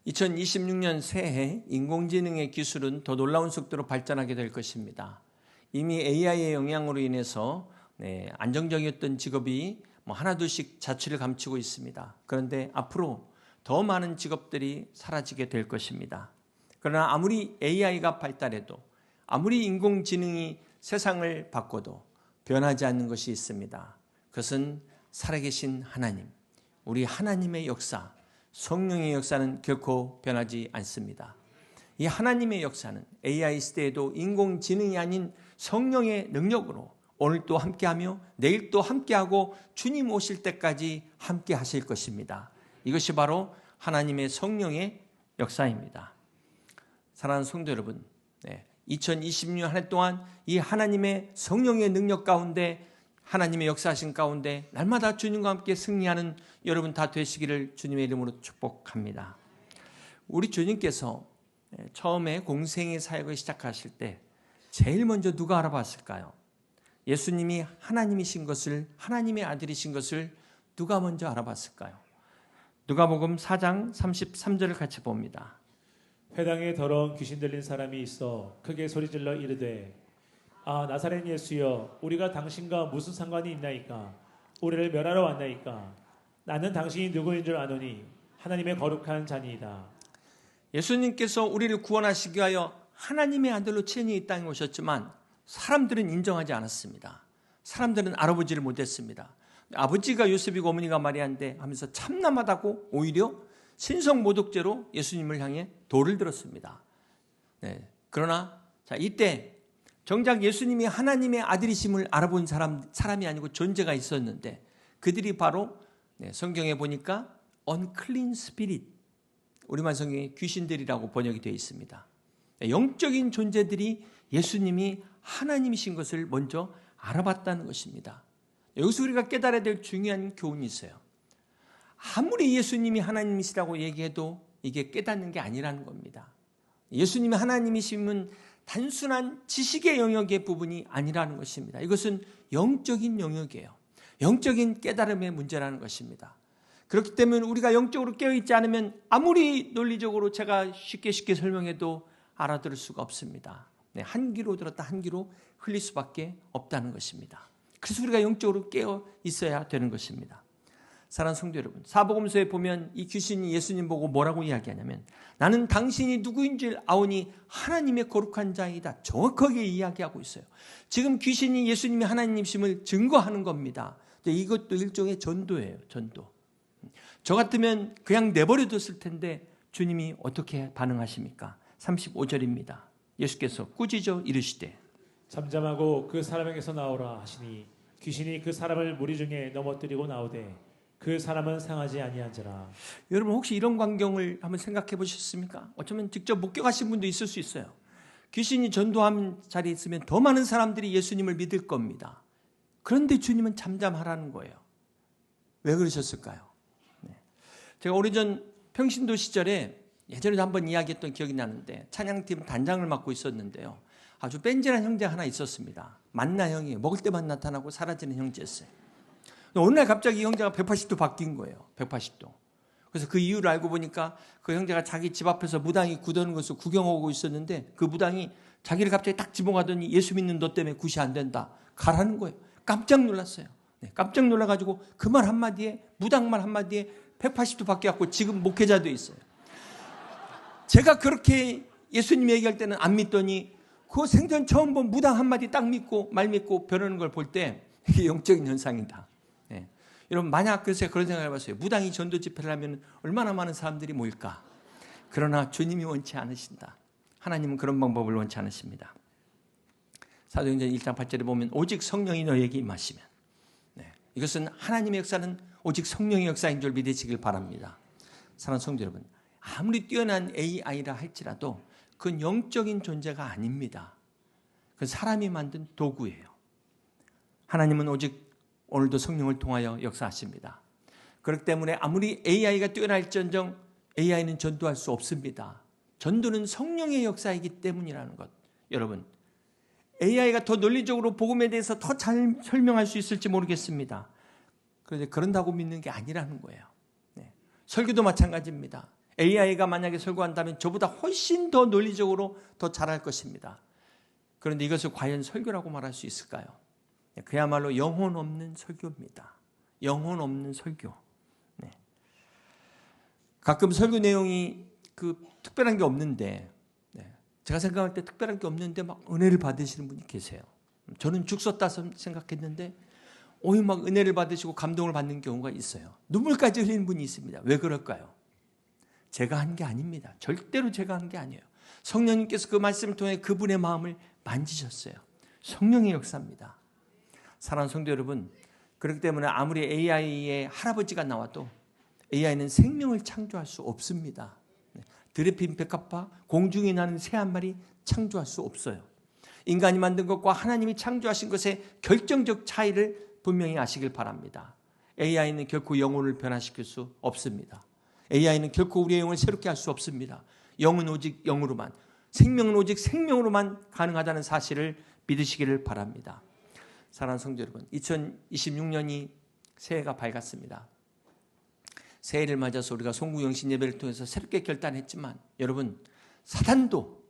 2026년 새해 인공지능의 기술은 더 놀라운 속도로 발전하게 될 것입니다. 이미 AI의 영향으로 인해서 안정적이었던 직업이 하나둘씩 자취를 감추고 있습니다. 그런데 앞으로 더 많은 직업들이 사라지게 될 것입니다. 그러나 아무리 AI가 발달해도 아무리 인공지능이 세상을 바꿔도 변하지 않는 것이 있습니다. 그것은 살아계신 하나님, 우리 하나님의 역사, 성령의 역사는 결코 변하지 않습니다. 이 하나님의 역사는 AI 시대에도 인공지능이 아닌 성령의 능력으로 오늘 또 함께하며 내일 또 함께하고 주님 오실 때까지 함께 하실 것입니다. 이것이 바로 하나님의 성령의 역사입니다. 사랑하는 성도 여러분, 2026년 한 해 동안 이 하나님의 성령의 능력 가운데 하나님의 역사하신 가운데 날마다 주님과 함께 승리하는 여러분 다 되시기를 주님의 이름으로 축복합니다. 우리 주님께서 처음에 공생의 사역을 시작하실 때 제일 먼저 누가 알아봤을까요? 예수님이 하나님이신 것을, 하나님의 아들이신 것을 누가 먼저 알아봤을까요? 누가복음 4장 33절을 같이 봅니다. 회당에 더러운 귀신 들린 사람이 있어 크게 소리질러 이르되 아 나사렛 예수여 우리가 당신과 무슨 상관이 있나이까 우리를 멸하러 왔나이까 나는 당신이 누구인 줄 아노니 하나님의 거룩한 자니이다. 예수님께서 우리를 구원하시기 위하여 하나님의 아들로 친히 이 땅에 오셨지만 사람들은 인정하지 않았습니다. 사람들은 알아보지를 못했습니다. 아버지가 요셉이고 어머니가 마리아인데 하면서 참남하다고 오히려 신성모독죄로 예수님을 향해 돌을 들었습니다. 그러나 이때 정작 예수님이 하나님의 아들이심을 알아본 사람이 아니고 존재가 있었는데 그들이 바로 성경에 보니까 unclean spirit, 우리말 성경에 귀신들이라고 번역이 되어 있습니다. 영적인 존재들이 예수님이 하나님이신 것을 먼저 알아봤다는 것입니다. 여기서 우리가 깨달아야 될 중요한 교훈이 있어요. 아무리 예수님이 하나님이시라고 얘기해도 이게 깨닫는 게 아니라는 겁니다. 예수님이 하나님이심은 단순한 지식의 영역의 부분이 아니라는 것입니다. 이것은 영적인 영역이에요. 영적인 깨달음의 문제라는 것입니다. 그렇기 때문에 우리가 영적으로 깨어있지 않으면 아무리 논리적으로 제가 쉽게 설명해도 알아들을 수가 없습니다. 한 귀로 들었다 한 귀로 흘릴 수밖에 없다는 것입니다. 그래서 우리가 영적으로 깨어 있어야 되는 것입니다. 사랑하는 성도 여러분, 사복음서에 보면 이 귀신이 예수님 보고 뭐라고 이야기하냐면 나는 당신이 누구인 줄 아오니 하나님의 거룩한 자이다. 정확하게 이야기하고 있어요. 지금 귀신이 예수님이 하나님이심을 증거하는 겁니다. 이것도 일종의 전도예요. 전도. 저 같으면 그냥 내버려뒀을 텐데 주님이 어떻게 반응하십니까? 35절입니다. 예수께서 꾸짖어 이르시되 잠잠하고 그 사람에게서 나오라 하시니 귀신이 그 사람을 무리 중에 넘어뜨리고 나오되 그 사람은 상하지 아니한지라. 여러분 혹시 이런 광경을 한번 생각해 보셨습니까? 어쩌면 직접 목격하신 분도 있을 수 있어요. 귀신이 전도한 자리에 있으면 더 많은 사람들이 예수님을 믿을 겁니다. 그런데 주님은 잠잠하라는 거예요. 왜 그러셨을까요? 제가 오래전 평신도 시절에 예전에도 한번 이야기했던 기억이 나는데 찬양팀 단장을 맡고 있었는데요. 아주 뺀질한 형제가 하나 있었습니다. 만나 형이에요. 먹을 때만 나타나고 사라지는 형제였어요. 어느 날 갑자기 이 형제가 180도 바뀐 거예요. 180도. 그래서 그 이유를 알고 보니까 그 형제가 자기 집 앞에서 무당이 굿하는 것을 구경하고 있었는데 그 무당이 자기를 갑자기 딱 집어가더니 예수 믿는 너 때문에 굿이 안 된다. 가라는 거예요. 깜짝 놀랐어요. 깜짝 놀라가지고 그 말 한마디에, 무당 말 한마디에 180도 바뀌어갖고 지금 목회자 돼 있어요. 제가 그렇게 예수님 얘기할 때는 안 믿더니 그 생전 처음 본 무당 한마디 딱 믿고 말 믿고 변하는 걸 볼 때 이게 영적인 현상이다. 여러분 만약 그래서 그런 생각을 해봤어요. 무당이 전도 집회를 하면 얼마나 많은 사람들이 모일까. 그러나 주님이 원치 않으신다. 하나님은 그런 방법을 원치 않으십니다. 사도행전 1장 8절에 보면 오직 성령이 너에게 임하시면, 이것은 하나님의 역사는 오직 성령의 역사인 줄 믿으시길 바랍니다. 사랑하는 성도 여러분, 아무리 뛰어난 AI라 할지라도 그건 영적인 존재가 아닙니다. 그건 사람이 만든 도구예요. 하나님은 오직 오늘도 성령을 통하여 역사하십니다. 그렇기 때문에 아무리 AI가 뛰어날지언정 AI는 전도할 수 없습니다. 전도는 성령의 역사이기 때문이라는 것. 여러분, AI가 더 논리적으로 복음에 대해서 더 잘 설명할 수 있을지 모르겠습니다. 그런데 그런다고 믿는 게 아니라는 거예요. 설교도 마찬가지입니다. AI가 만약에 설교한다면 저보다 훨씬 더 논리적으로 더 잘할 것입니다. 그런데 이것을 과연 설교라고 말할 수 있을까요? 그야말로 영혼 없는 설교입니다. 영혼 없는 설교. 네. 가끔 설교 내용이 특별한 게 없는데, 제가 생각할 때 특별한 게 없는데 막 은혜를 받으시는 분이 계세요. 저는 죽 썼다 생각했는데 오히 막 은혜를 받으시고 감동을 받는 경우가 있어요. 눈물까지 흘리는 분이 있습니다. 왜 그럴까요? 제가 한 게 아닙니다. 절대로 제가 한 게 아니에요. 성령님께서 그 말씀을 통해 그분의 마음을 만지셨어요. 성령의 역사입니다. 사랑하는 성도 여러분, 그렇기 때문에 아무리 AI의 할아버지가 나와도 AI는 생명을 창조할 수 없습니다. 드레핀 백합화, 공중에 나는 새 한 마리 창조할 수 없어요. 인간이 만든 것과 하나님이 창조하신 것의 결정적 차이를 분명히 아시길 바랍니다. AI는 결코 영혼을 변화시킬 수 없습니다. AI는 결코 우리의 영을 새롭게 할 수 없습니다. 영은 오직 영으로만, 생명은 오직 생명으로만 가능하다는 사실을 믿으시기를 바랍니다. 사랑하는 성도 여러분, 2026년이 새해가 밝았습니다. 새해를 맞아서 우리가 송구영신 예배를 통해서 새롭게 결단했지만 여러분, 사단도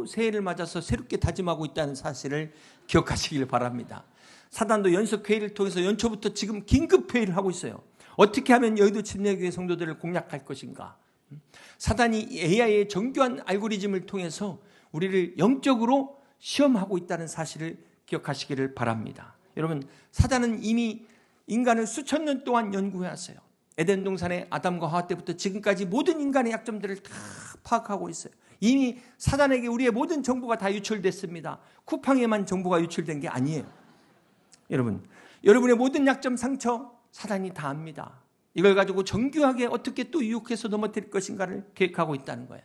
새해를 맞아서 새롭게 다짐하고 있다는 사실을 기억하시길 바랍니다. 사단도 연석회의를 통해서 연초부터 지금 긴급회의를 하고 있어요. 어떻게 하면 여의도 침례교회 성도들을 공략할 것인가. 사단이 AI의 정교한 알고리즘을 통해서 우리를 영적으로 시험하고 있다는 사실을 기억하시기를 바랍니다. 여러분, 사단은 이미 인간을 수천 년 동안 연구해왔어요. 에덴 동산의 아담과 하와 때부터 지금까지 모든 인간의 약점들을 다 파악하고 있어요. 이미 사단에게 우리의 모든 정보가 다 유출됐습니다. 쿠팡에만 정보가 유출된 게 아니에요. 여러분의 모든 약점, 상처 사단이 다 압니다. 이걸 가지고 정교하게 어떻게 또 유혹해서 넘어뜨릴 것인가를 계획하고 있다는 거예요.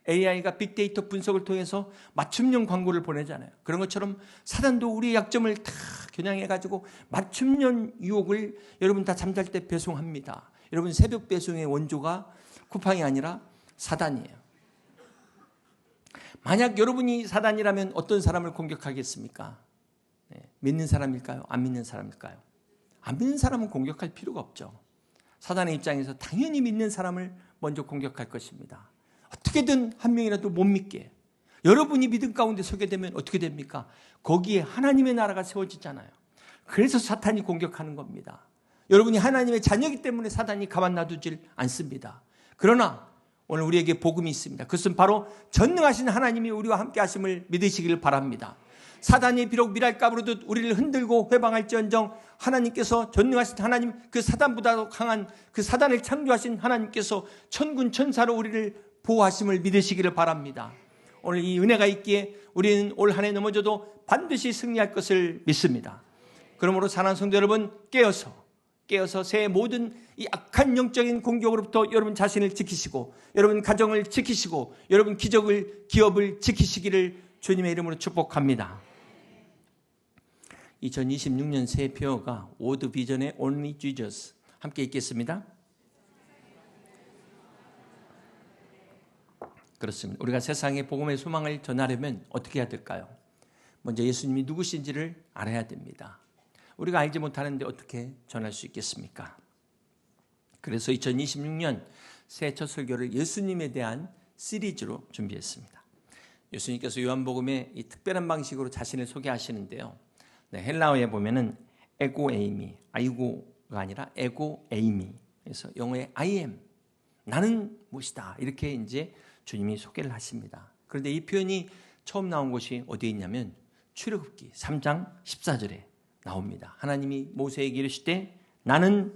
AI가 빅데이터 분석을 통해서 맞춤형 광고를 보내잖아요. 그런 것처럼 사단도 우리의 약점을 다 겨냥해가지고 맞춤형 유혹을 여러분 다 잠잘 때 배송합니다. 여러분, 새벽 배송의 원조가 쿠팡이 아니라 사단이에요. 만약 여러분이 사단이라면 어떤 사람을 공격하겠습니까? 믿는 사람일까요? 안 믿는 사람일까요? 안 믿는 사람은 공격할 필요가 없죠. 사단의 입장에서 당연히 믿는 사람을 먼저 공격할 것입니다. 어떻게든 한 명이라도 못 믿게. 여러분이 믿음 가운데 서게 되면 어떻게 됩니까? 거기에 하나님의 나라가 세워지잖아요. 그래서 사탄이 공격하는 겁니다. 여러분이 하나님의 자녀이기 때문에 사단이 가만 놔두질 않습니다. 그러나 오늘 우리에게 복음이 있습니다. 그것은 바로 전능하신 하나님이 우리와 함께 하심을 믿으시기를 바랍니다. 사단이 비록 밀알가부르듯 우리를 흔들고 회방할지언정 하나님께서, 전능하신 하나님, 그 사단보다 강한 그 사단을 창조하신 하나님께서 천군 천사로 우리를 보호하심을 믿으시기를 바랍니다. 오늘 이 은혜가 있기에 우리는 올 한 해 넘어져도 반드시 승리할 것을 믿습니다. 그러므로 사랑하는 성도 여러분, 깨어서 새해 모든 이 악한 영적인 공격으로부터 여러분 자신을 지키시고, 여러분 가정을 지키시고, 여러분 기업을 지키시기를 주님의 이름으로 축복합니다. 2026년 새해 표어가 워드 비전의 Only Jesus. 함께 읽겠습니다. 그렇습니다. 우리가 세상에 복음의 소망을 전하려면 어떻게 해야 될까요? 먼저 예수님이 누구신지를 알아야 됩니다. 우리가 알지 못하는데 어떻게 전할 수 있겠습니까? 그래서 2026년 새해 첫 설교를 예수님에 대한 시리즈로 준비했습니다. 예수님께서 요한복음에 이 특별한 방식으로 자신을 소개하시는데요. 헬라어에 보면은 에고 에이미, 아이고가 아니라 에고 에이미. 그래서 영어의 I am, 나는 무엇이다. 이렇게 이제 주님이 소개를 하십니다. 그런데 이 표현이 처음 나온 곳이 어디에 있냐면 출애굽기 3장 14절에 나옵니다. 하나님이 모세에게 이르시되 나는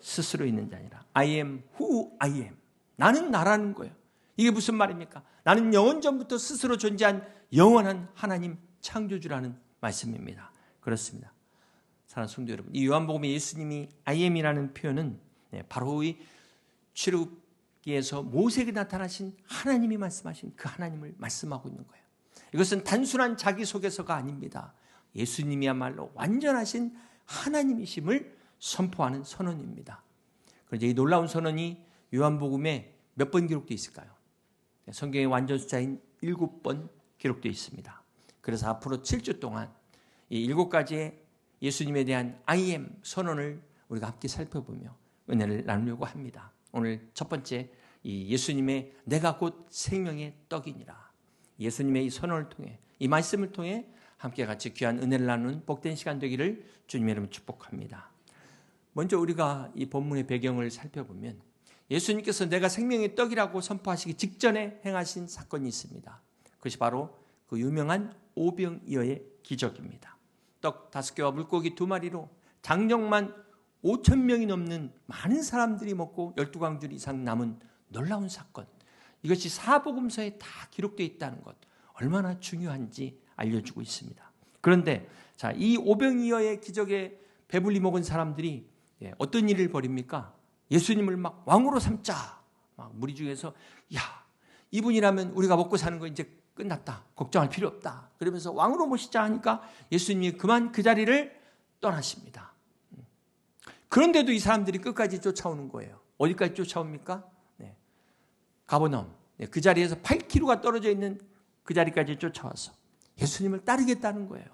스스로 있는 자 아니라 I am who I am. 나는 나라는 거예요. 이게 무슨 말입니까? 나는 영원 전부터 스스로 존재한 영원한 하나님 창조주라는 말씀입니다. 그렇습니다. 사랑하는 성도 여러분, 이 요한복음에 예수님이 I am이라는 표현은 바로 이 출애굽기에서 모세에게 나타나신 하나님이 말씀하신 그 하나님을 말씀하고 있는 거예요. 이것은 단순한 자기소개서가 아닙니다. 예수님이야말로 완전하신 하나님이심을 선포하는 선언입니다. 그런데 이 놀라운 선언이 요한복음에 몇 번 기록되어 있을까요? 성경의 완전 숫자인 7번 기록되어 있습니다. 그래서 앞으로 7주 동안 이 7가지의 예수님에 대한 I am 선언을 우리가 함께 살펴보며 은혜를 나누려고 합니다. 오늘 첫 번째 이 예수님의 내가 곧 생명의 떡이니라. 예수님의 이 선언을 통해 이 말씀을 통해 함께 같이 귀한 은혜를 나누는 복된 시간 되기를 주님의 이름으로 축복합니다. 먼저 우리가 이 본문의 배경을 살펴보면 예수님께서 내가 생명의 떡이라고 선포하시기 직전에 행하신 사건이 있습니다. 그것이 바로 그 유명한 오병이어의 기적입니다. 떡 5개와 물고기 2마리로 장정만 5,000명이 넘는 많은 사람들이 먹고 12광줄 이상 남은 놀라운 사건. 이것이 사복음서에 다 기록되어 있다는 것, 얼마나 중요한지 알려주고 있습니다. 그런데 이 오병이어의 기적에 배불리 먹은 사람들이 어떤 일을 벌입니까? 예수님을 막 왕으로 삼자. 막 무리 중에서 야, 이분이라면 우리가 먹고 사는 거 이제 끝났다. 걱정할 필요 없다. 그러면서 왕으로 모시자 하니까 예수님이 그만 그 자리를 떠나십니다. 그런데도 이 사람들이 끝까지 쫓아오는 거예요. 어디까지 쫓아옵니까? 가버나움. 그 자리에서 8km가 떨어져 있는 그 자리까지 쫓아와서 예수님을 따르겠다는 거예요.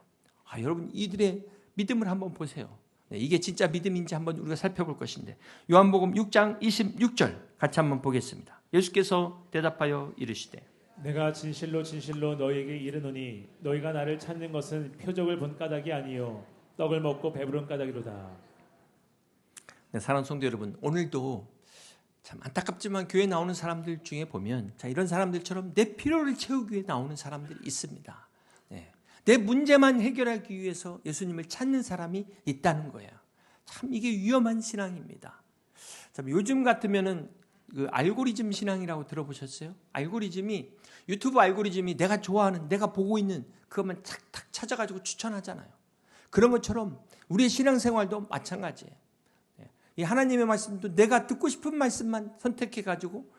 여러분 이들의 믿음을 한번 보세요. 이게 진짜 믿음인지 한번 우리가 살펴볼 것인데 요한복음 6장 26절 같이 한번 보겠습니다. 예수께서 대답하여 이르시되 내가 진실로 진실로 너희에게 이르노니 너희가 나를 찾는 것은 표적을 본 까닭이 아니요 떡을 먹고 배부른 까닭이로다. 사랑하는 성도 여러분, 오늘도 참 안타깝지만 교회에 나오는 사람들 중에 보면 이런 사람들처럼 내 필요를 채우기 위해 나오는 사람들이 있습니다. 내 문제만 해결하기 위해서 예수님을 찾는 사람이 있다는 거예요. 참 이게 위험한 신앙입니다. 요즘 같으면은 그 알고리즘 신앙이라고 들어보셨어요? 유튜브 알고리즘이 내가 좋아하는, 내가 보고 있는 그것만 탁탁 찾아가지고 추천하잖아요. 그런 것처럼 우리의 신앙생활도 마찬가지예요. 이 하나님의 말씀도 내가 듣고 싶은 말씀만 선택해가지고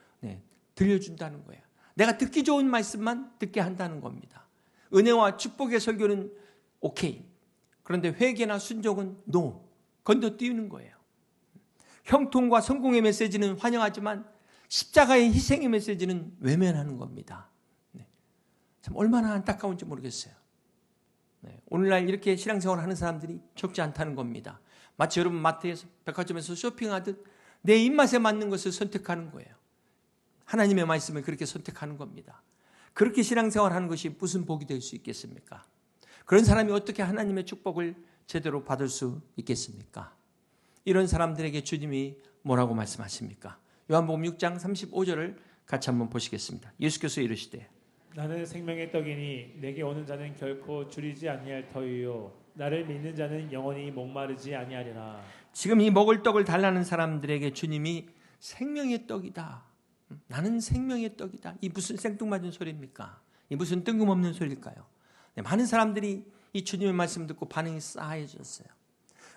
들려준다는 거예요. 내가 듣기 좋은 말씀만 듣게 한다는 겁니다. 은혜와 축복의 설교는 오케이. 그런데 회개나 순종은 노. 건너뛰는 거예요. 형통과 성공의 메시지는 환영하지만 십자가의 희생의 메시지는 외면하는 겁니다. 참 얼마나 안타까운지 모르겠어요. 오늘날 이렇게 신앙생활을 하는 사람들이 적지 않다는 겁니다. 마치 여러분 마트에서 백화점에서 쇼핑하듯 내 입맛에 맞는 것을 선택하는 거예요. 하나님의 말씀을 그렇게 선택하는 겁니다. 그렇게 신앙생활하는 것이 무슨 복이 될 수 있겠습니까? 그런 사람이 어떻게 하나님의 축복을 제대로 받을 수 있겠습니까? 이런 사람들에게 주님이 뭐라고 말씀하십니까? 요한복음 6장 35절을 같이 한번 보시겠습니다. 예수께서 이르시되 나는 생명의 떡이니 내게 오는 자는 결코 줄이지 아니할 터이요 나를 믿는 자는 영원히 목마르지 아니하리라. 지금 이 먹을 떡을 달라는 사람들에게 주님이 생명의 떡이다. 나는 생명의 떡이다. 이 무슨 생뚱맞은 소리입니까? 이 무슨 뜬금없는 소리일까요? 많은 사람들이 이 주님의 말씀 듣고 반응이 싸해졌어요.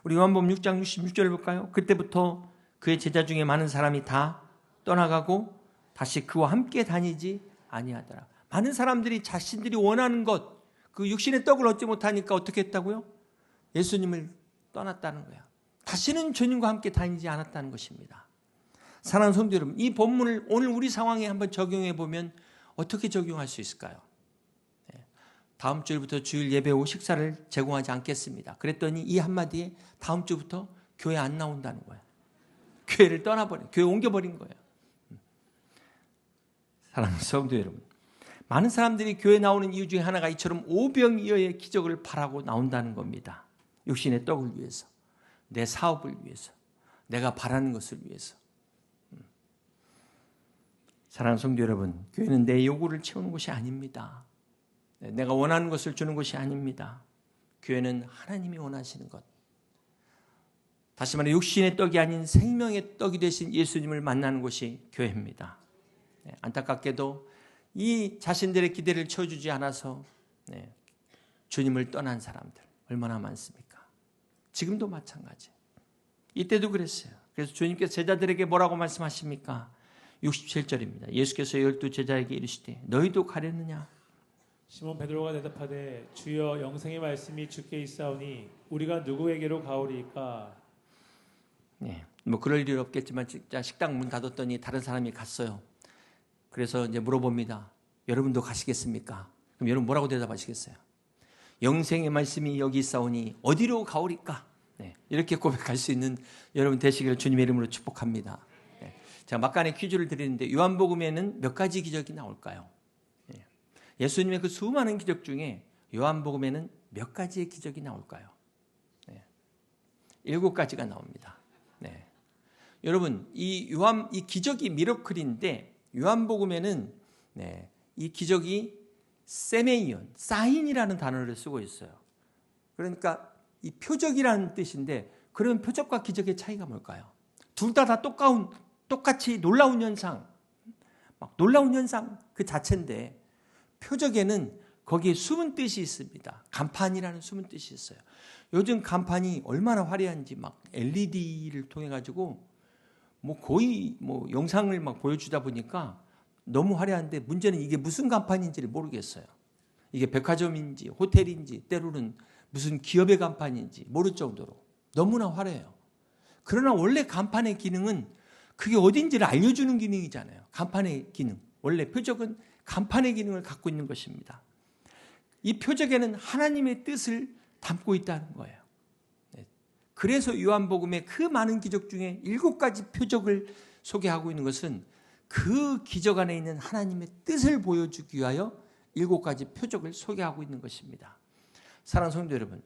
우리 요한복음 6장 66절을 볼까요? 그때부터 그의 제자 중에 많은 사람이 다 떠나가고 다시 그와 함께 다니지 아니하더라. 많은 사람들이 자신들이 원하는 것, 그 육신의 떡을 얻지 못하니까 어떻게 했다고요? 예수님을 떠났다는 거예요. 다시는 주님과 함께 다니지 않았다는 것입니다. 사랑하는 성도 여러분, 이 본문을 오늘 우리 상황에 한번 적용해 보면 어떻게 적용할 수 있을까요? 다음 주부터 주일 예배 후 식사를 제공하지 않겠습니다. 그랬더니 이 한마디에 다음 주부터 교회 안 나온다는 거예요. 교회를 떠나버린, 교회 옮겨버린 거예요. 사랑하는 성도 여러분, 많은 사람들이 교회 나오는 이유 중에 하나가 이처럼 오병이어의 기적을 바라고 나온다는 겁니다. 육신의 떡을 위해서, 내 사업을 위해서, 내가 바라는 것을 위해서. 사랑하는 성도 여러분, 교회는 내 요구를 채우는 곳이 아닙니다. 내가 원하는 것을 주는 것이 아닙니다. 교회는 하나님이 원하시는 것. 다시 말해 육신의 떡이 아닌 생명의 떡이 되신 예수님을 만나는 곳이 교회입니다. 안타깝게도 이 자신들의 기대를 채워주지 않아서 주님을 떠난 사람들 얼마나 많습니까? 지금도 마찬가지. 이때도 그랬어요. 그래서 주님께서 제자들에게 뭐라고 말씀하십니까? 67절입니다. 예수께서 12 제자에게 이르시되 너희도 가려느냐? 시몬 베드로가 대답하되 주여 영생의 말씀이 주께 있사오니 우리가 누구에게로 가오리까? 뭐 그럴 일 없겠지만 진짜 식당 문 닫았더니 다른 사람이 갔어요. 그래서 이제 물어봅니다. 여러분도 가시겠습니까? 그럼 여러분 뭐라고 대답하시겠어요? 영생의 말씀이 여기 있사오니 어디로 가오리까? 이렇게 고백할 수 있는 여러분 되시기를 주님의 이름으로 축복합니다. 제가 막간의 퀴즈를 드리는데 요한복음에는 몇 가지 기적이 나올까요? 예수님의 그 수많은 기적 중에 요한복음에는 몇 가지의 기적이 나올까요? 7가지가 나옵니다. 네. 여러분, 이 기적이 미러클인데 요한복음에는 이 기적이 세메이온, 사인이라는 단어를 쓰고 있어요. 그러니까 이 표적이라는 뜻인데 그런 표적과 기적의 차이가 뭘까요? 둘 다 똑같이 놀라운 현상, 놀라운 현상 그 자체인데 표적에는 거기에 숨은 뜻이 있습니다. 간판이라는 숨은 뜻이 있어요. 요즘 간판이 얼마나 화려한지 막 LED를 통해 가지고 거의 영상을 막 보여주다 보니까 너무 화려한데 문제는 이게 무슨 간판인지를 모르겠어요. 이게 백화점인지 호텔인지 때로는 무슨 기업의 간판인지 모를 정도로 너무나 화려해요. 그러나 원래 간판의 기능은 그게 어딘지를 알려주는 기능이잖아요. 간판의 기능. 원래 표적은 간판의 기능을 갖고 있는 것입니다. 이 표적에는 하나님의 뜻을 담고 있다는 거예요. 그래서 요한복음의 그 많은 기적 중에 7가지 표적을 소개하고 있는 것은 그 기적 안에 있는 하나님의 뜻을 보여주기 위하여 7가지 표적을 소개하고 있는 것입니다. 사랑하는 성도 여러분,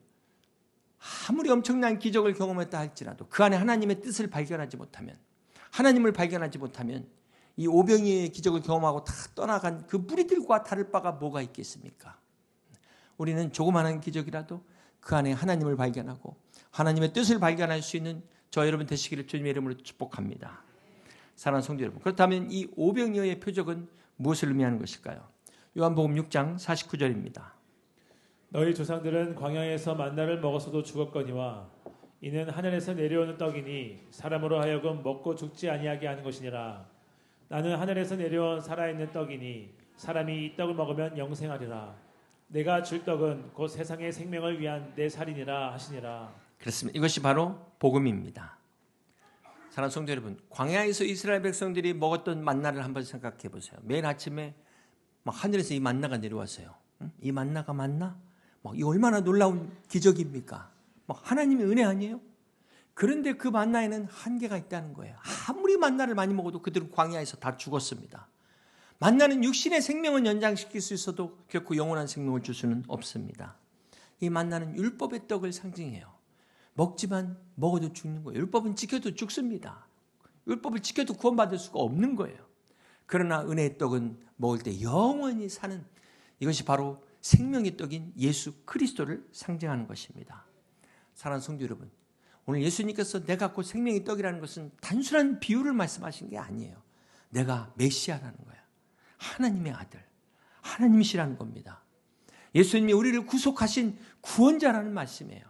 아무리 엄청난 기적을 경험했다 할지라도 그 안에 하나님의 뜻을 발견하지 못하면, 하나님을 발견하지 못하면 이 오병이어의 기적을 경험하고 다 떠나간 그 무리들과 다를 바가 뭐가 있겠습니까? 우리는 조그마한 기적이라도 그 안에 하나님을 발견하고 하나님의 뜻을 발견할 수 있는 저 여러분 되시기를 주님의 이름으로 축복합니다. 사랑하는 성도 여러분, 그렇다면 이 오병이어의 표적은 무엇을 의미하는 것일까요? 요한복음 6장 49절입니다. 너희 조상들은 광야에서 만나를 먹었어도 죽었거니와 이는 하늘에서 내려오는 떡이니 사람으로 하여금 먹고 죽지 아니하게 하는 것이니라. 나는 하늘에서 내려온 살아있는 떡이니 사람이 이 떡을 먹으면 영생하리라. 내가 줄 떡은 곧 세상의 생명을 위한 내 살이니라 하시니라. 그렇습니다. 이것이 바로 복음입니다. 사랑하는 성도 여러분, 광야에서 이스라엘 백성들이 먹었던 만나를 한번 생각해 보세요. 매일 아침에 막 하늘에서 이 만나가 내려왔어요. 이 만나가 만나? 이 얼마나 놀라운 기적입니까? 하나님의 은혜 아니에요? 그런데 그 만나에는 한계가 있다는 거예요. 아무리 만나를 많이 먹어도 그들은 광야에서 다 죽었습니다. 만나는 육신의 생명은 연장시킬 수 있어도 결코 영원한 생명을 줄 수는 없습니다. 이 만나는 율법의 떡을 상징해요. 먹지만 먹어도 죽는 거예요. 율법은 지켜도 죽습니다. 율법을 지켜도 구원받을 수가 없는 거예요. 그러나 은혜의 떡은 먹을 때 영원히 사는, 이것이 바로 생명의 떡인 예수 그리스도를 상징하는 것입니다. 사랑하는 성도 여러분, 오늘 예수님께서 내가 곧 생명의 떡이라는 것은 단순한 비유를 말씀하신 게 아니에요. 내가 메시아라는 거예요. 하나님의 아들, 하나님이시라는 겁니다. 예수님이 우리를 구속하신 구원자라는 말씀이에요.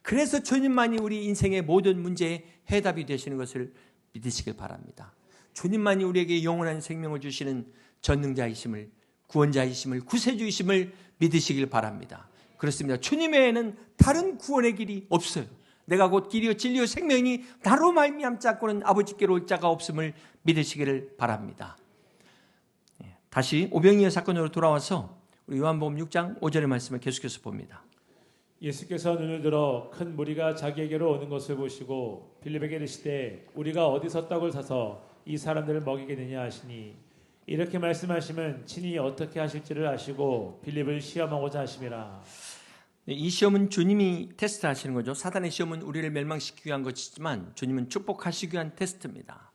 그래서 주님만이 우리 인생의 모든 문제의 해답이 되시는 것을 믿으시길 바랍니다. 주님만이 우리에게 영원한 생명을 주시는 전능자이심을, 구원자이심을, 구세주이심을 믿으시길 바랍니다. 그렇습니다. 주님 외에는 다른 구원의 길이 없어요. 내가 곧 길이요 진리요 생명이니 나로 말미암지 않고는 아버지께로 올 자가 없음을 믿으시기를 바랍니다. 다시 오병이어 사건으로 돌아와서 우리 요한복음 6장 5절의 말씀을 계속해서 봅니다. 예수께서 눈을 들어 큰 무리가 자기에게로 오는 것을 보시고 빌립에게 이르시되 우리가 어디서 떡을 사서 이 사람들을 먹이겠느냐 하시니, 이렇게 말씀하시면 친히 어떻게 하실지를 아시고 빌립을 시험하고자 하심이라. 이 시험은 주님이 테스트하시는 거죠. 사단의 시험은 우리를 멸망시키기 위한 것이지만 주님은 축복하시기 위한 테스트입니다.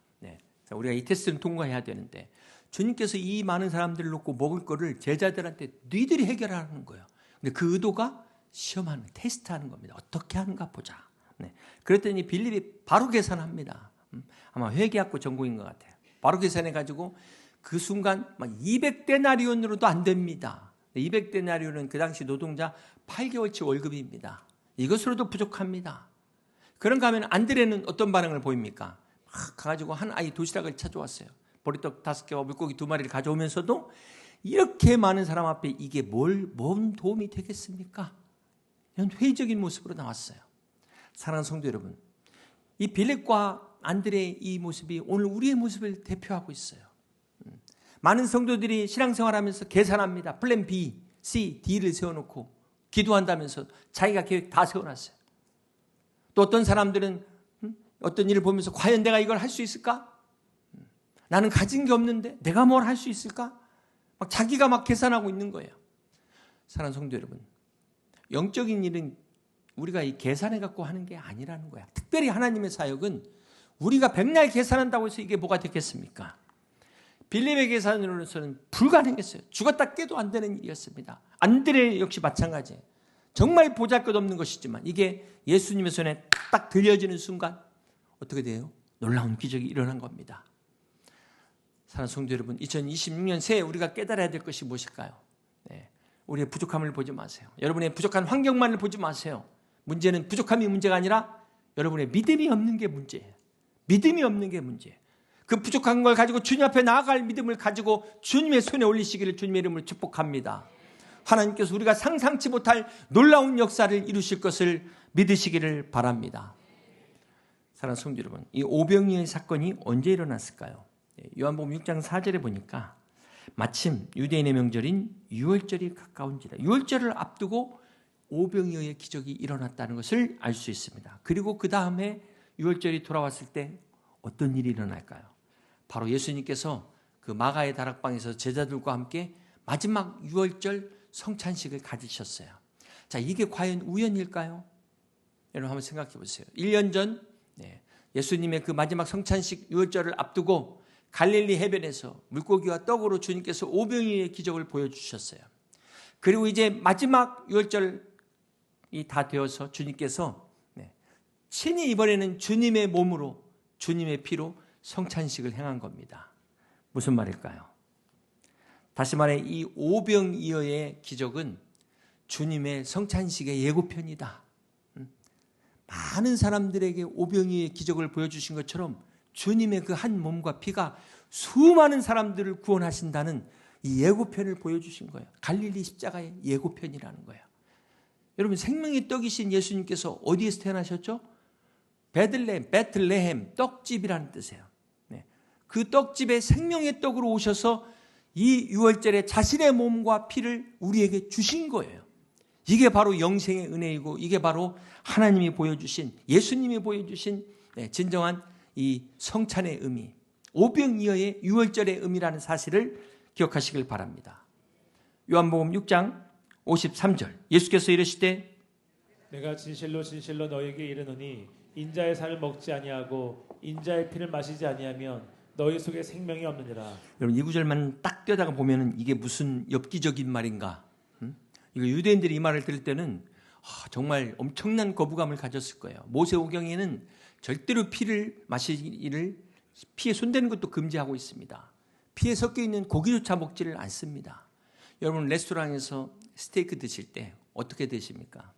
우리가 이 테스트는 통과해야 되는데 주님께서 이 많은 사람들을 놓고 먹을 거를 제자들한테 너희들이 해결하는 거예요. 근데 그 의도가 시험하는, 테스트하는 겁니다. 어떻게 하는가 보자. 그랬더니 빌립이 바로 계산합니다. 아마 회계학부 전공인 것 같아요. 바로 계산해가지고 그 순간 200데나리온으로도 안 됩니다. 200데나리온은 그 당시 노동자 8개월치 월급입니다. 이것으로도 부족합니다. 그런가 하면 안드레는 어떤 반응을 보입니까? 가가지고 한 아이 도시락을 찾아왔어요. 보리떡 5개와 물고기 2마리를 가져오면서도 이렇게 많은 사람 앞에 이게 뭔 도움이 되겠습니까? 이런 회의적인 모습으로 나왔어요. 사랑하는 성도 여러분, 이 빌립과 안드레의 이 모습이 오늘 우리의 모습을 대표하고 있어요. 많은 성도들이 신앙생활하면서 계산합니다. 플랜 B, C, D를 세워놓고 기도한다면서 자기가 계획 다 세워놨어요. 또 어떤 사람들은 어떤 일을 보면서 과연 내가 이걸 할 수 있을까? 나는 가진 게 없는데 내가 뭘 할 수 있을까? 막 자기가 막 계산하고 있는 거예요. 사랑하는 성도 여러분, 영적인 일은 우리가 이 계산해 갖고 하는 게 아니라는 거야. 특별히 하나님의 사역은 우리가 백날 계산한다고 해서 이게 뭐가 되겠습니까? 빌립의 계산으로서는 불가능했어요. 죽었다 깨도 안 되는 일이었습니다. 안드레 역시 마찬가지예요. 정말 보잘것없는 것이지만 이게 예수님의 손에 딱 들려지는 순간 어떻게 돼요? 놀라운 기적이 일어난 겁니다. 사랑하는 성도 여러분, 2026년 새해 우리가 깨달아야 될 것이 무엇일까요? 네, 우리의 부족함을 보지 마세요. 여러분의 부족한 환경만을 보지 마세요. 문제는 부족함이 문제가 아니라 여러분의 믿음이 없는 게 문제예요. 믿음이 없는 게 문제예요. 그 부족한 걸 가지고 주님 앞에 나아갈 믿음을 가지고 주님의 손에 올리시기를 주님의 이름으로 축복합니다. 하나님께서 우리가 상상치 못할 놀라운 역사를 이루실 것을 믿으시기를 바랍니다. 사랑하는 성도 여러분, 이 오병이어의 사건이 언제 일어났을까요? 요한복음 6장 4절에 보니까 마침 유대인의 명절인 유월절이 가까운지라, 유월절을 앞두고 오병이어의 기적이 일어났다는 것을 알 수 있습니다. 그리고 그 다음에 유월절이 돌아왔을 때 어떤 일이 일어날까요? 바로 예수님께서 그 마가의 다락방에서 제자들과 함께 마지막 유월절 성찬식을 가지셨어요. 자, 이게 과연 우연일까요? 여러분 한번 생각해 보세요. 1년 전 예수님의 그 마지막 성찬식 유월절을 앞두고 갈릴리 해변에서 물고기와 떡으로 주님께서 오병이어의 기적을 보여주셨어요. 그리고 이제 마지막 유월절이 다 되어서 주님께서 친히 이번에는 주님의 몸으로 주님의 피로 성찬식을 행한 겁니다. 무슨 말일까요? 다시 말해 이 오병이어의 기적은 주님의 성찬식의 예고편이다. 많은 사람들에게 오병이어의 기적을 보여주신 것처럼 주님의 그 한 몸과 피가 수많은 사람들을 구원하신다는 이 예고편을 보여주신 거예요. 갈릴리 십자가의 예고편이라는 거예요. 여러분, 생명의 떡이신 예수님께서 어디에서 태어나셨죠? 베들레헴, 떡집이라는 뜻이에요. 그 떡집에 생명의 떡으로 오셔서 이 유월절에 자신의 몸과 피를 우리에게 주신 거예요. 이게 바로 영생의 은혜이고 이게 바로 하나님이 보여주신, 예수님이 보여주신 진정한 이 성찬의 의미, 오병이어의 유월절의 의미라는 사실을 기억하시길 바랍니다. 요한복음 6장 53절, 예수께서 이르시되 내가 진실로 진실로 너에게 이르노니 인자의 살을 먹지 아니하고 인자의 피를 마시지 아니하면 너희 속에 생명이 없느니라. 여러분, 이 구절만 딱 떼다가 보면은 이게 무슨 엽기적인 말인가? 이거 유대인들이 이 말을 들을 때는 정말 엄청난 거부감을 가졌을 거예요. 모세오경에는 절대로 피를 마시기를, 피에 손대는 것도 금지하고 있습니다. 피에 섞여 있는 고기조차 먹지를 않습니다. 여러분, 레스토랑에서 스테이크 드실 때 어떻게 드십니까?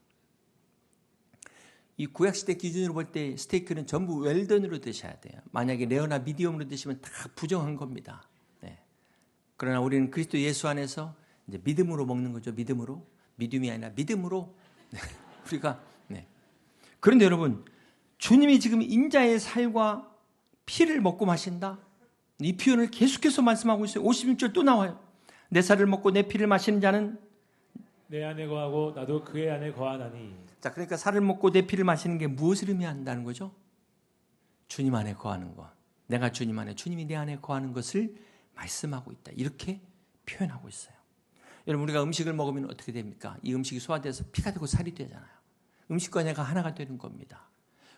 이 구약시대 기준으로 볼 때 스테이크는 전부 웰던으로 드셔야 돼요. 만약에 레어나 미디엄으로 드시면 다 부정한 겁니다. 그러나 우리는 그리스도 예수 안에서 이제 믿음으로 먹는 거죠. 믿음으로. 믿음이 아니라 믿음으로. 우리가. 그런데 여러분, 주님이 지금 인자의 살과 피를 먹고 마신다? 이 표현을 계속해서 말씀하고 있어요. 56절 또 나와요. 내 살을 먹고 내 피를 마시는 자는 내 안에 거하고 나도 그의 안에 거하나니. 자, 그러니까 살을 먹고 내 피를 마시는 게 무엇을 의미한다는 거죠? 주님 안에 거하는 것. 내가 주님 안에, 주님이 내 안에 거하는 것을 말씀하고 있다. 이렇게 표현하고 있어요. 여러분, 우리가 음식을 먹으면 어떻게 됩니까? 이 음식이 소화돼서 피가 되고 살이 되잖아요. 음식과 내가 하나가 되는 겁니다.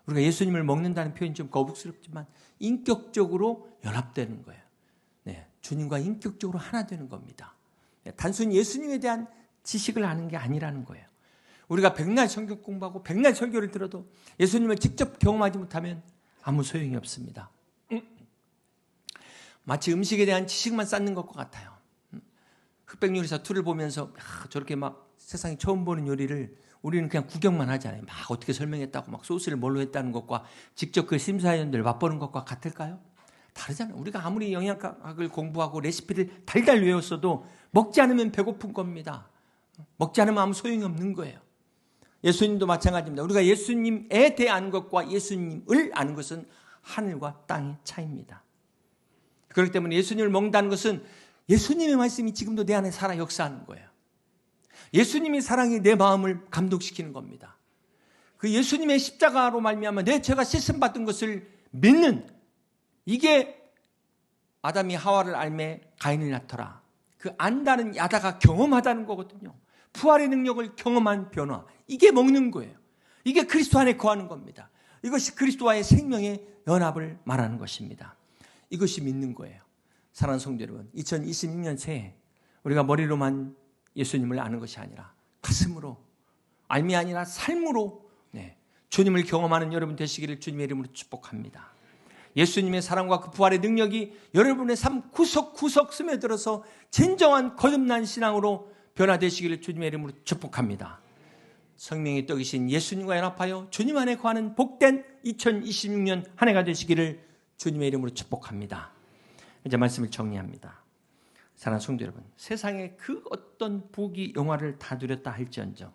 우리가 예수님을 먹는다는 표현이 좀 거북스럽지만 인격적으로 연합되는 거예요. 주님과 인격적으로 하나 되는 겁니다. 단순히 예수님에 대한 지식을 아는 게 아니라는 거예요. 우리가 백날 성경 공부하고 백날 설교를 들어도 예수님을 직접 경험하지 못하면 아무 소용이 없습니다. 마치 음식에 대한 지식만 쌓는 것과 같아요. 흑백요리사 2를 보면서 저렇게 막 세상에 처음 보는 요리를 우리는 그냥 구경만 하잖아요. 막 어떻게 설명했다고 막 소스를 뭘로 했다는 것과 직접 그 심사위원들 맛보는 것과 같을까요? 다르잖아요. 우리가 아무리 영양학을 공부하고 레시피를 달달 외웠어도 먹지 않으면 배고픈 겁니다. 먹지 않으면 아무 소용이 없는 거예요. 예수님도 마찬가지입니다. 우리가 예수님에 대해 아는 것과 예수님을 아는 것은 하늘과 땅의 차이입니다. 그렇기 때문에 예수님을 먹는다는 것은 예수님의 말씀이 지금도 내 안에 살아 역사하는 거예요. 예수님의 사랑이 내 마음을 감동시키는 겁니다. 그 예수님의 십자가로 말미암아 내 죄가 씻음 받은 것을 믿는, 이게 아담이 하와를 알매 가인을 낳더라. 그 안다는 야다가 경험하다는 거거든요. 부활의 능력을 경험한 변화. 이게 먹는 거예요. 이게 그리스도 안에 거하는 겁니다. 이것이 그리스도와의 생명의 연합을 말하는 것입니다. 이것이 믿는 거예요. 사랑하는 성도 여러분, 2026년 새해 우리가 머리로만 예수님을 아는 것이 아니라 가슴으로, 알미 아니라 삶으로 주님을 경험하는 여러분 되시기를 주님의 이름으로 축복합니다. 예수님의 사랑과 그 부활의 능력이 여러분의 삶 구석구석 스며들어서 진정한 거듭난 신앙으로 변화되시기를 주님의 이름으로 축복합니다. 생명의 떡이신 예수님과 연합하여 주님 안에 거하는 복된 2026년 한 해가 되시기를 주님의 이름으로 축복합니다. 이제 말씀을 정리합니다. 사랑하는 성도 여러분, 세상에 그 어떤 부귀 영화를 다 누렸다 할지언정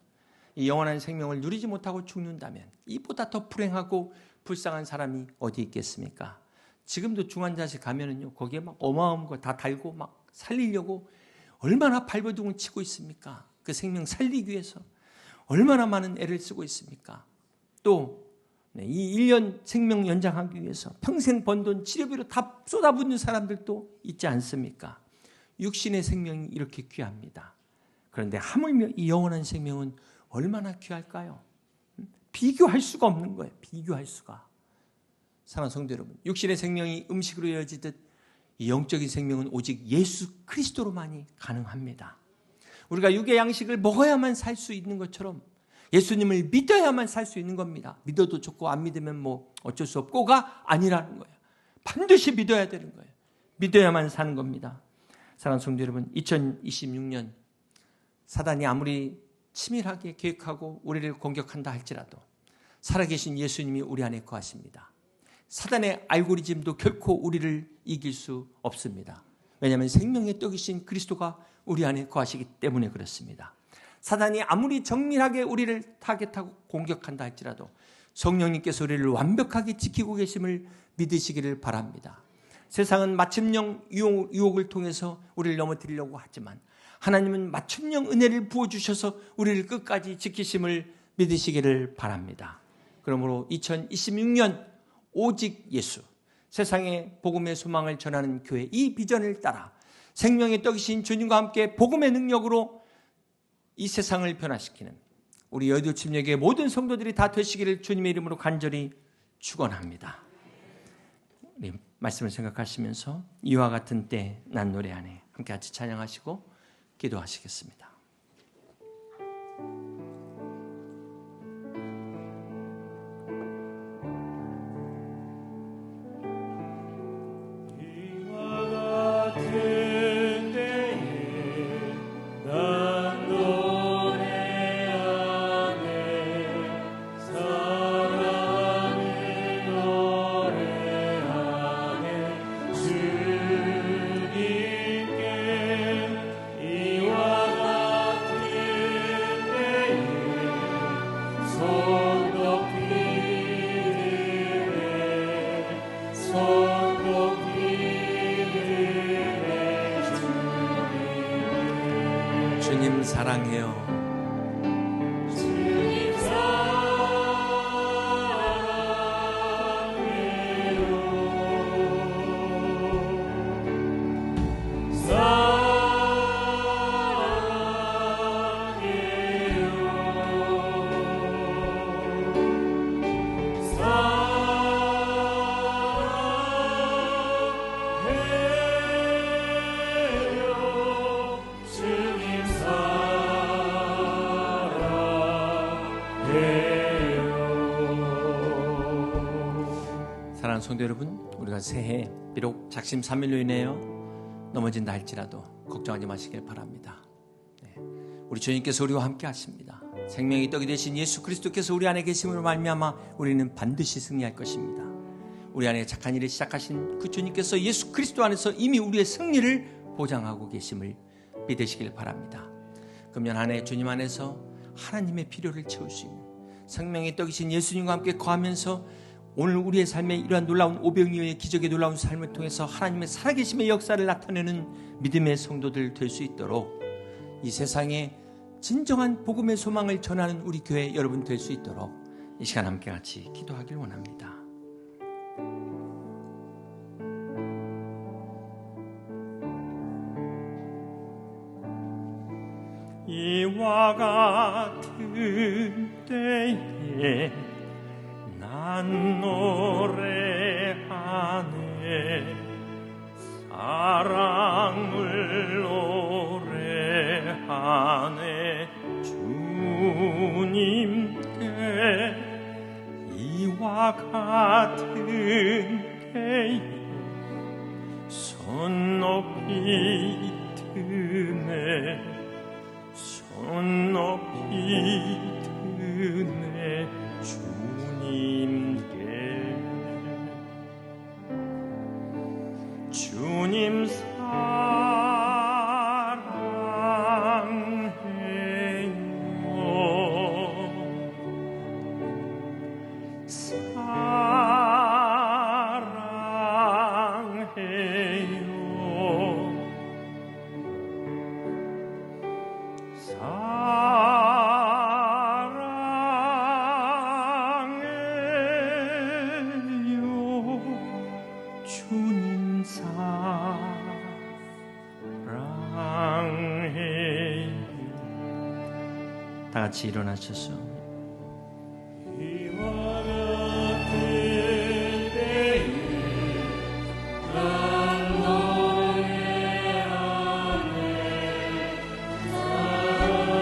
이 영원한 생명을 누리지 못하고 죽는다면 이보다 더 불행하고 불쌍한 사람이 어디 있겠습니까? 지금도 중환자실 가면은요, 거기에 막 어마어마한 거 다 달고 막 살리려고 얼마나 발버둥을 치고 있습니까? 그 생명 살리기 위해서 얼마나 많은 애를 쓰고 있습니까? 또 이 1년 생명 연장하기 위해서 평생 번 돈 치료비로 다 쏟아붓는 사람들도 있지 않습니까? 육신의 생명이 이렇게 귀합니다. 그런데 하물며 이 영원한 생명은 얼마나 귀할까요? 비교할 수가 없는 거예요. 비교할 수가. 사랑하는 성도 여러분, 육신의 생명이 음식으로 이어지듯 이 영적인 생명은 오직 예수 그리스도로만이 가능합니다. 우리가 육의 양식을 먹어야만 살 수 있는 것처럼 예수님을 믿어야만 살 수 있는 겁니다. 믿어도 좋고 안 믿으면 뭐 어쩔 수 없고가 아니라는 거예요. 반드시 믿어야 되는 거예요. 믿어야만 사는 겁니다. 사랑하는 성도 여러분, 2026년 사단이 아무리 치밀하게 계획하고 우리를 공격한다 할지라도 살아계신 예수님이 우리 안에 거하십니다. 사단의 알고리즘도 결코 우리를 이길 수 없습니다. 왜냐하면 생명의 떡이신 그리스도가 우리 안에 거하시기 때문에 그렇습니다. 사단이 아무리 정밀하게 우리를 타겟하고 공격한다 할지라도 성령님께서 우리를 완벽하게 지키고 계심을 믿으시기를 바랍니다. 세상은 맞춤형 유혹을 통해서 우리를 넘어뜨리려고 하지만 하나님은 맞춤형 은혜를 부어주셔서 우리를 끝까지 지키심을 믿으시기를 바랍니다. 그러므로 2026년 오직 예수, 세상에 복음의 소망을 전하는 교회, 이 비전을 따라 생명의 떡이신 주님과 함께 복음의 능력으로 이 세상을 변화시키는 우리 여의도 침례교회 모든 성도들이 다 되시기를 주님의 이름으로 간절히 축원합니다. 우리 말씀을 생각하시면서 이와 같은 때 난 노래하네 함께 같이 찬양하시고 기도하시겠습니다. 주님 사랑해요. 사랑하는 성도 여러분, 우리가 새해 비록 작심삼일로 인하여 넘어진다 할지라도 걱정하지 마시길 바랍니다. 우리 주님께서 우리와 함께 하십니다. 생명의 떡이 되신 예수 그리스도께서 우리 안에 계심으로 말미암아 우리는 반드시 승리할 것입니다. 우리 안에 착한 일을 시작하신 그 주님께서 예수 그리스도 안에서 이미 우리의 승리를 보장하고 계심을 믿으시길 바랍니다. 금년 한 해 주님 안에서 하나님의 필요를 채울 수 있는 생명의 떡이신 예수님과 함께 거하면서 오늘 우리의 삶에 이러한 놀라운 오병이어의 기적의 놀라운 삶을 통해서 하나님의 살아계심의 역사를 나타내는 믿음의 성도들 될 수 있도록, 이 세상에 진정한 복음의 소망을 전하는 우리 교회 여러분 될 수 있도록 이 시간 함께 같이 기도하길 원합니다. 이와 같은 때에 난 노래하네 사랑을 노래하네 주님께 이와 같은 때에 손 높이 드네 손 높이 드네 주님께 주님 주님 사랑해요. 다 같이 일어나셔서 이와 같은 때에 난 노래하네 사랑을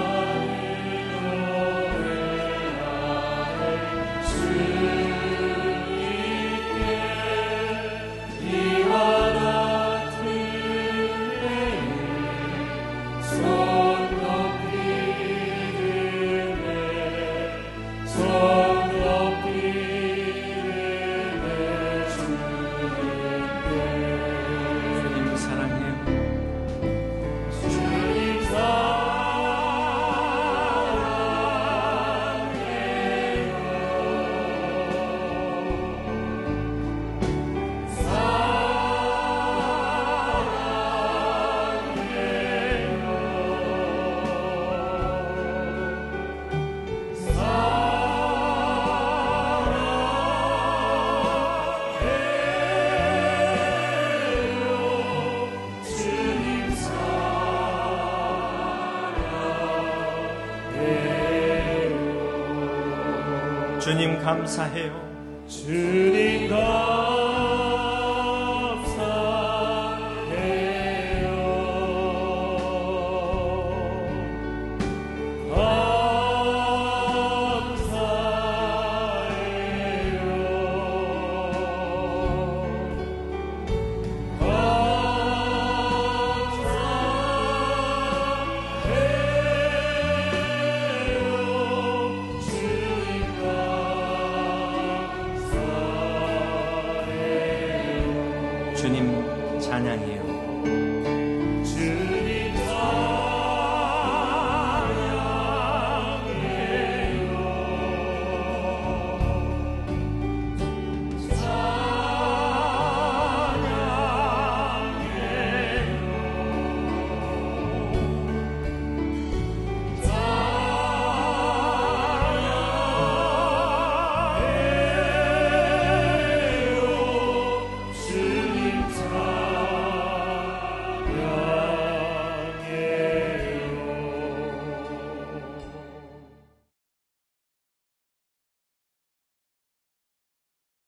노래하네 주님께 이와 같은 때에 손 높이 드네 손 높이 드네 주님께 주님 사랑해요 주님 주님 감사해요. 주님 주님 찬양해요.